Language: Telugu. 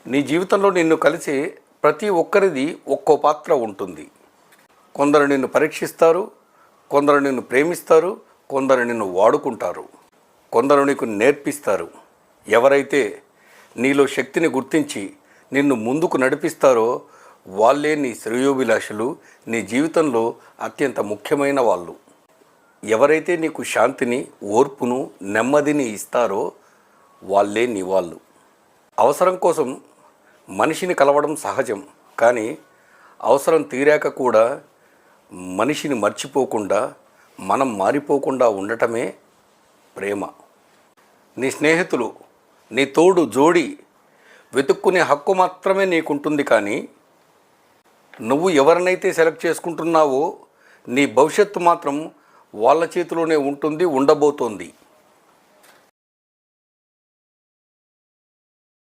నీ జీవితంలో నిన్ను కలిసి ప్రతి ఒక్కరిది ఒక్కో పాత్ర ఉంటుంది. కొందరు నిన్ను పరీక్షిస్తారు, కొందరు నిన్ను ప్రేమిస్తారు, కొందరు నిన్ను వాడుకుంటారు, కొందరు నీకు నేర్పిస్తారు. ఎవరైతే నీలో శక్తిని గుర్తించి నిన్ను ముందుకు నడిపిస్తారో వాళ్ళే నీ శ్రేయోభిలాషులు, నీ జీవితంలో అత్యంత ముఖ్యమైన వాళ్ళు. ఎవరైతే నీకు శాంతిని, ఓర్పును, నెమ్మదిని ఇస్తారో వాళ్ళే నీ వాళ్ళు. అవసరం కోసం మనిషిని కలవడం సహజం, కానీ అవసరం తీరాక కూడా మనిషిని మర్చిపోకుండా, మనం మారిపోకుండా ఉండటమే ప్రేమ. నీ స్నేహితులు, నీ తోడు జోడి వెతుక్కునే హక్కు మాత్రమే నీకుంటుంది, కానీ నువ్వు ఎవరినైతే సెలెక్ట్ చేసుకుంటున్నావో నీ భవిష్యత్తు మాత్రం వాళ్ళ చేతిలోనే ఉంటుంది, ఉండబోతోంది.